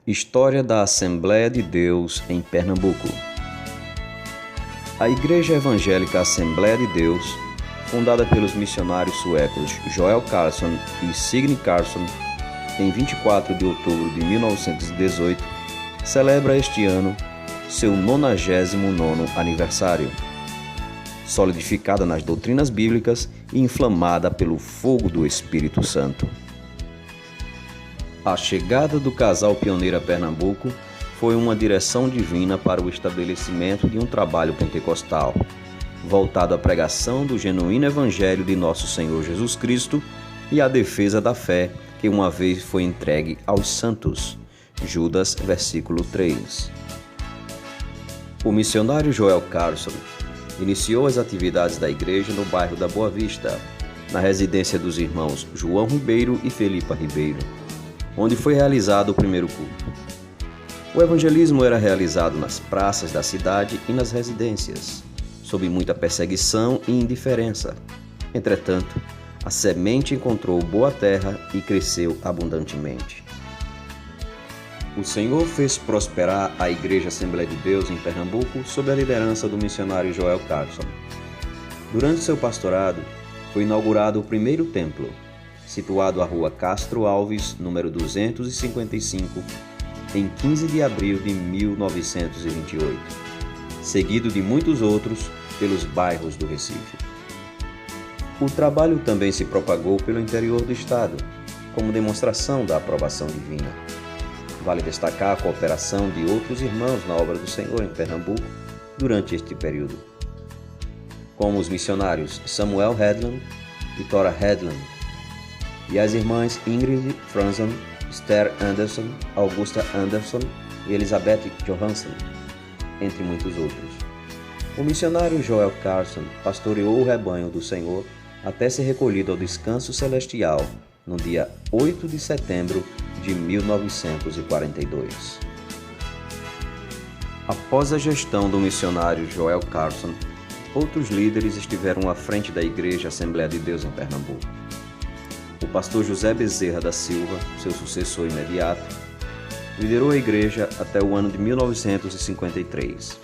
História da Assembleia de Deus em Pernambuco. A Igreja Evangélica Assembleia de Deus, fundada pelos missionários suecos Joel Carlson e Signe Carlson em 24 de outubro de 1918, celebra este ano seu 99º aniversário. Solidificada nas doutrinas bíblicas e inflamada pelo fogo do Espírito Santo. A chegada do casal pioneiro a Pernambuco foi uma direção divina para o estabelecimento de um trabalho pentecostal, voltado à pregação do genuíno Evangelho de nosso Senhor Jesus Cristo e à defesa da fé que uma vez foi entregue aos santos. Judas, versículo 3. O missionário Joel Carlson iniciou as atividades da igreja no bairro da Boa Vista, na residência dos irmãos João Ribeiro e Felipa Ribeiro, onde foi realizado o primeiro culto. O evangelismo era realizado nas praças da cidade e nas residências, sob muita perseguição e indiferença. Entretanto, a semente encontrou boa terra e cresceu abundantemente. O Senhor fez prosperar a Igreja Assembleia de Deus em Pernambuco sob a liderança do missionário Joel Carlson. Durante seu pastorado, foi inaugurado o primeiro templo, situado à Rua Castro Alves, número 255, em 15 de abril de 1928, seguido de muitos outros pelos bairros do Recife. O trabalho também se propagou pelo interior do estado, como demonstração da aprovação divina. Vale destacar a cooperação de outros irmãos na obra do Senhor em Pernambuco durante este período, como os missionários Samuel Hedlund e Tora Hedlund, e as irmãs Ingrid Franson, Esther Anderson, Augusta Anderson e Elizabeth Johansson, entre muitos outros. O missionário Joel Carlson pastoreou o rebanho do Senhor até ser recolhido ao descanso celestial no dia 8 de setembro de 1942. Após a gestão do missionário Joel Carlson, outros líderes estiveram à frente da Igreja Assembleia de Deus em Pernambuco. O pastor José Bezerra da Silva, seu sucessor imediato, liderou a igreja até o ano de 1953.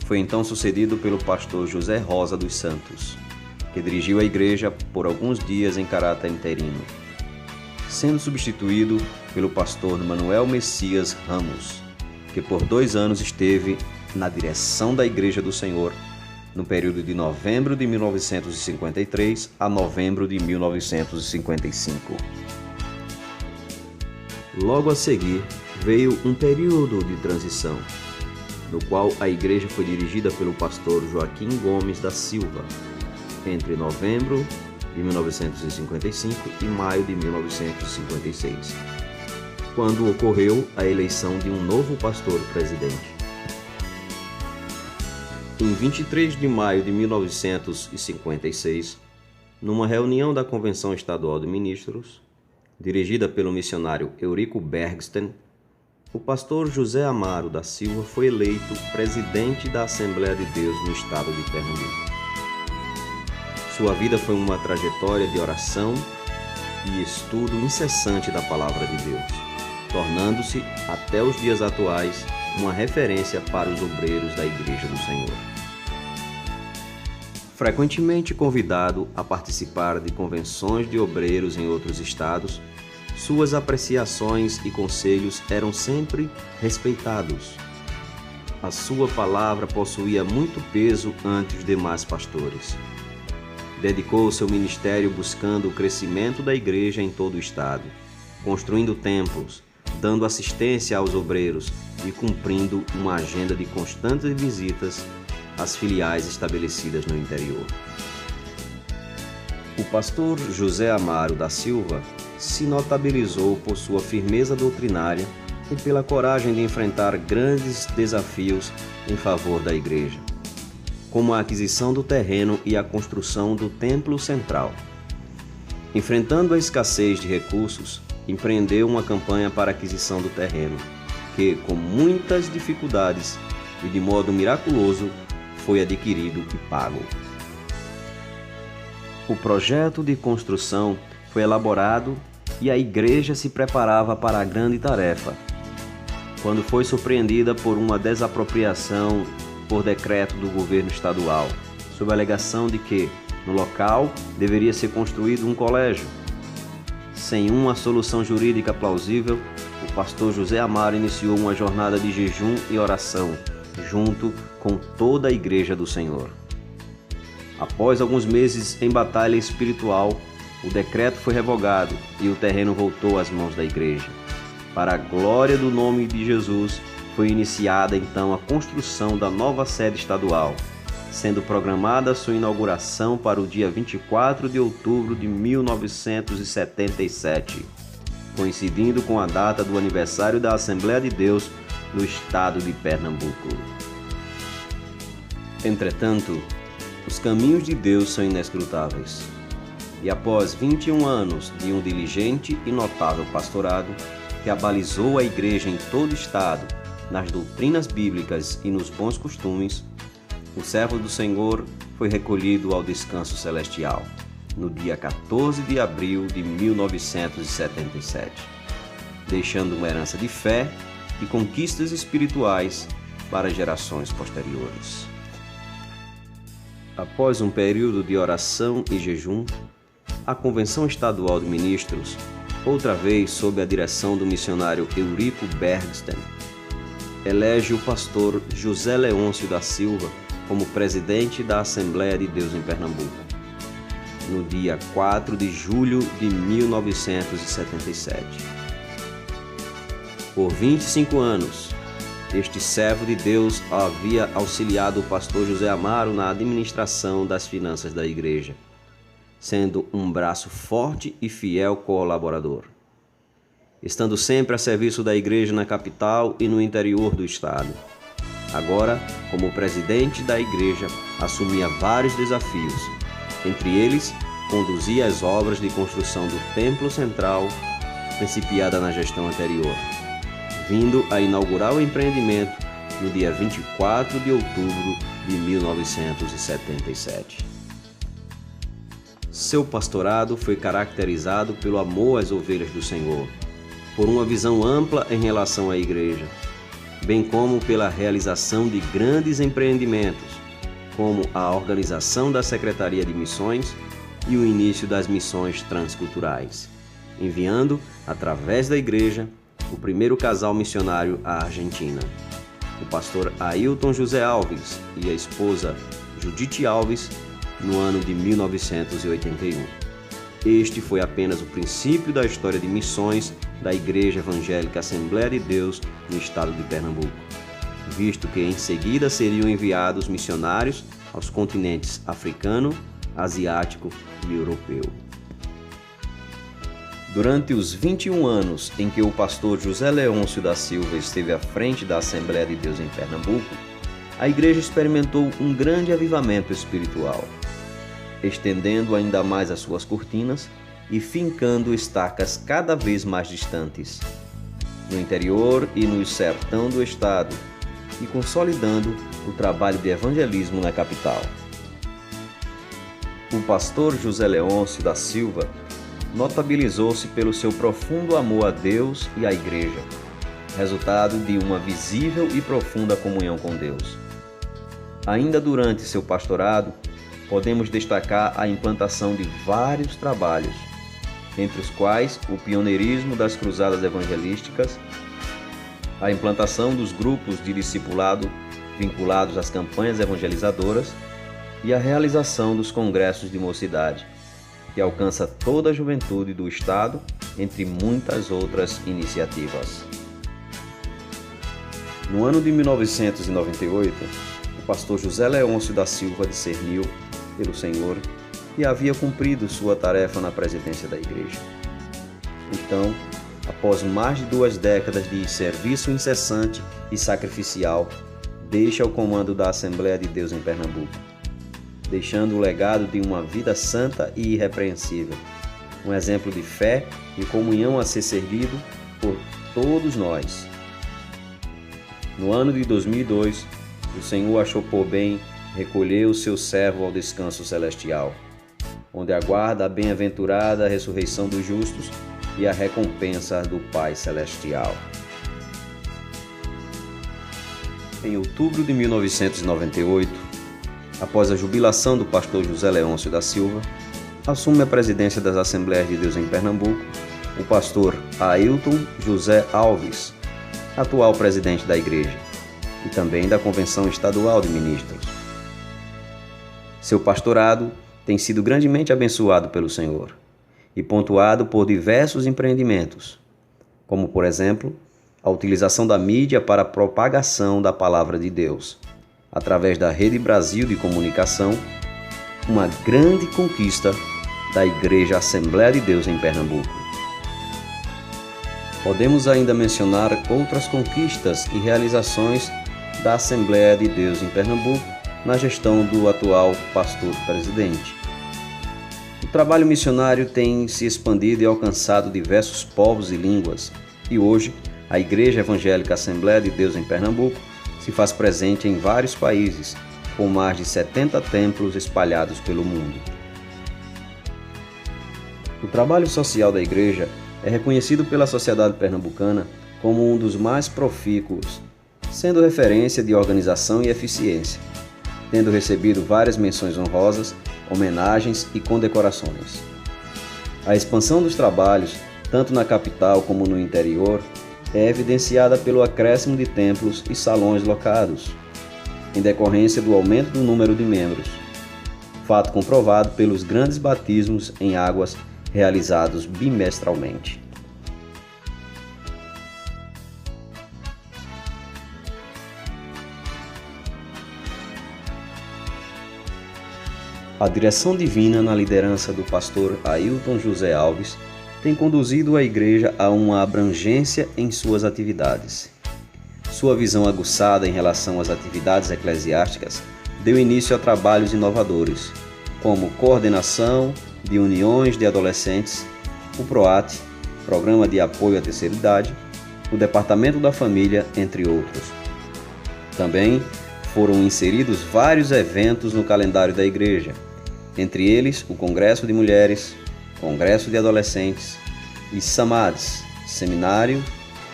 Foi então sucedido pelo pastor José Rosa dos Santos, que dirigiu a igreja por alguns dias em caráter interino, sendo substituído pelo pastor Manuel Messias Ramos, que por 2 anos esteve na direção da Igreja do Senhor, no período de novembro de 1953 a novembro de 1955. Logo a seguir, veio um período de transição, no qual a igreja foi dirigida pelo pastor Joaquim Gomes da Silva, entre novembro de 1955 e maio de 1956, quando ocorreu a eleição de um novo pastor presidente. Em 23 de maio de 1956, numa reunião da Convenção Estadual de Ministros, dirigida pelo missionário Eurico Bergsten, o pastor José Amaro da Silva foi eleito presidente da Assembleia de Deus no estado de Pernambuco. Sua vida foi uma trajetória de oração e estudo incessante da Palavra de Deus, tornando-se, até os dias atuais, uma referência para os obreiros da Igreja do Senhor. Frequentemente convidado a participar de convenções de obreiros em outros estados, suas apreciações e conselhos eram sempre respeitados. A sua palavra possuía muito peso ante os demais pastores. Dedicou seu ministério buscando o crescimento da igreja em todo o estado, construindo templos, dando assistência aos obreiros e cumprindo uma agenda de constantes visitas às filiais estabelecidas no interior. O pastor José Amaro da Silva se notabilizou por sua firmeza doutrinária e pela coragem de enfrentar grandes desafios em favor da igreja, como a aquisição do terreno e a construção do templo central. Enfrentando a escassez de recursos, empreendeu uma campanha para a aquisição do terreno, que, com muitas dificuldades e de modo miraculoso, foi adquirido e pago. O projeto de construção foi elaborado e a igreja se preparava para a grande tarefa, quando foi surpreendida por uma desapropriação por decreto do governo estadual, sob a alegação de que, no local, deveria ser construído um colégio. Sem uma solução jurídica plausível, o pastor José Amaro iniciou uma jornada de jejum e oração, junto com toda a Igreja do Senhor. Após alguns meses em batalha espiritual, o decreto foi revogado e o terreno voltou às mãos da Igreja. Para a glória do nome de Jesus, foi iniciada então a construção da nova sede estadual, sendo programada sua inauguração para o dia 24 de outubro de 1977, coincidindo com a data do aniversário da Assembleia de Deus no estado de Pernambuco. Entretanto, os caminhos de Deus são inescrutáveis, e após 21 anos de um diligente e notável pastorado, que abalizou a Igreja em todo o estado, nas doutrinas bíblicas e nos bons costumes, o servo do Senhor foi recolhido ao descanso celestial, no dia 14 de abril de 1977, deixando uma herança de fé e conquistas espirituais para gerações posteriores. Após um período de oração e jejum, a Convenção Estadual de Ministros, outra vez sob a direção do missionário Eurico Bergsten, elege o pastor José Leôncio da Silva como presidente da Assembleia de Deus em Pernambuco, no dia 4 de julho de 1977. Por 25 anos, este servo de Deus havia auxiliado o pastor José Amaro na administração das finanças da igreja, sendo um braço forte e fiel colaborador, estando sempre a serviço da igreja na capital e no interior do estado. Agora, como presidente da igreja, assumia vários desafios, entre eles, conduzia as obras de construção do Templo Central, principiada na gestão anterior, vindo a inaugurar o empreendimento no dia 24 de outubro de 1977. Seu pastorado foi caracterizado pelo amor às ovelhas do Senhor, por uma visão ampla em relação à igreja, bem como pela realização de grandes empreendimentos, como a organização da Secretaria de Missões e o início das missões transculturais, enviando, através da igreja, o primeiro casal missionário à Argentina, o pastor Ailton José Alves e a esposa Judite Alves, no ano de 1981. Este foi apenas o princípio da história de missões da Igreja Evangélica Assembleia de Deus no estado de Pernambuco, visto que em seguida seriam enviados missionários aos continentes africano, asiático e europeu. Durante os 21 anos em que o pastor José Leôncio da Silva esteve à frente da Assembleia de Deus em Pernambuco, a igreja experimentou um grande avivamento espiritual, estendendo ainda mais as suas cortinas e fincando estacas cada vez mais distantes, no interior e no sertão do estado, e consolidando o trabalho de evangelismo na capital. O pastor José Leôncio da Silva notabilizou-se pelo seu profundo amor a Deus e à igreja, resultado de uma visível e profunda comunhão com Deus. Ainda durante seu pastorado, podemos destacar a implantação de vários trabalhos, entre os quais o pioneirismo das cruzadas evangelísticas, a implantação dos grupos de discipulado vinculados às campanhas evangelizadoras e a realização dos congressos de mocidade, que alcança toda a juventude do estado, entre muitas outras iniciativas. No ano de 1998, o pastor José Leôncio da Silva discerniu pelo Senhor que havia cumprido sua tarefa na presidência da igreja. Então, após mais de 2 décadas de serviço incessante e sacrificial, deixa o comando da Assembleia de Deus em Pernambuco, deixando o legado de uma vida santa e irrepreensível, um exemplo de fé e comunhão a ser servido por todos nós. No ano de 2002, o Senhor achou por bem recolher o seu servo ao descanso celestial, onde aguarda a bem-aventurada ressurreição dos justos e a recompensa do Pai Celestial. Em outubro de 1998, após a jubilação do pastor José Leôncio da Silva, assume a presidência das Assembleias de Deus em Pernambuco o pastor Ailton José Alves, atual presidente da igreja, e também da Convenção Estadual de Ministros. Seu pastorado tem sido grandemente abençoado pelo Senhor e pontuado por diversos empreendimentos, como, por exemplo, a utilização da mídia para a propagação da Palavra de Deus, através da Rede Brasil de Comunicação, uma grande conquista da Igreja Assembleia de Deus em Pernambuco. Podemos ainda mencionar outras conquistas e realizações da Assembleia de Deus em Pernambuco na gestão do atual pastor-presidente. O trabalho missionário tem se expandido e alcançado diversos povos e línguas, e hoje a Igreja Evangélica Assembleia de Deus em Pernambuco se faz presente em vários países, com mais de 70 templos espalhados pelo mundo. O trabalho social da igreja é reconhecido pela sociedade pernambucana como um dos mais profícuos, sendo referência de organização e eficiência, tendo recebido várias menções honrosas, homenagens e condecorações. A expansão dos trabalhos, tanto na capital como no interior, é evidenciada pelo acréscimo de templos e salões locados, em decorrência do aumento do número de membros, fato comprovado pelos grandes batismos em águas realizados bimestralmente. A direção divina na liderança do pastor Ailton José Alves tem conduzido a igreja a uma abrangência em suas atividades. Sua visão aguçada em relação às atividades eclesiásticas deu início a trabalhos inovadores, como coordenação de uniões de adolescentes, o PROAT, Programa de Apoio à Terceira Idade, o Departamento da Família, entre outros. Também foram inseridos vários eventos no calendário da igreja, entre eles o Congresso de Mulheres, Congresso de Adolescentes e SAMADs, Seminário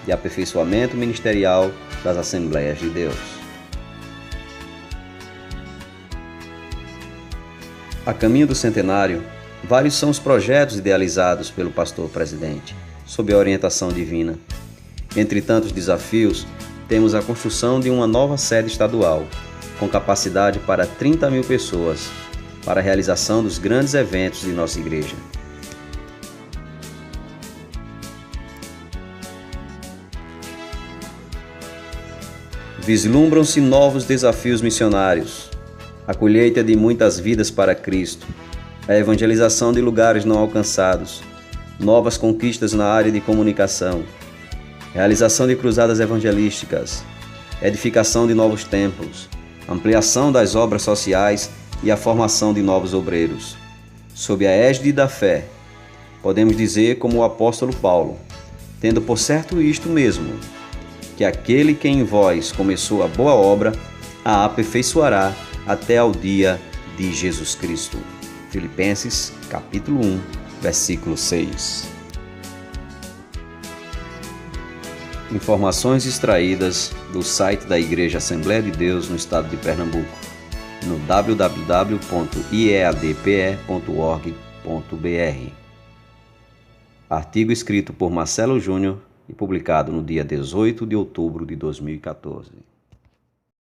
de Aperfeiçoamento Ministerial das Assembleias de Deus. A caminho do centenário, vários são os projetos idealizados pelo pastor-presidente, sob a orientação divina. Entre tantos desafios, temos a construção de uma nova sede estadual, com capacidade para 30 mil pessoas, para a realização dos grandes eventos de nossa igreja. Vislumbram-se novos desafios missionários, a colheita de muitas vidas para Cristo, a evangelização de lugares não alcançados, novas conquistas na área de comunicação, realização de cruzadas evangelísticas, edificação de novos templos, ampliação das obras sociais e a formação de novos obreiros. Sob a égide da fé, podemos dizer como o apóstolo Paulo, tendo por certo isto mesmo, que aquele que em vós começou a boa obra, a aperfeiçoará até ao dia de Jesus Cristo. Filipenses, capítulo 1, versículo 6. Informações extraídas do site da Igreja Assembleia de Deus no estado de Pernambuco, no www.iadpe.org.br. Artigo escrito por Marcelo Júnior e publicado no dia 18 de outubro de 2014.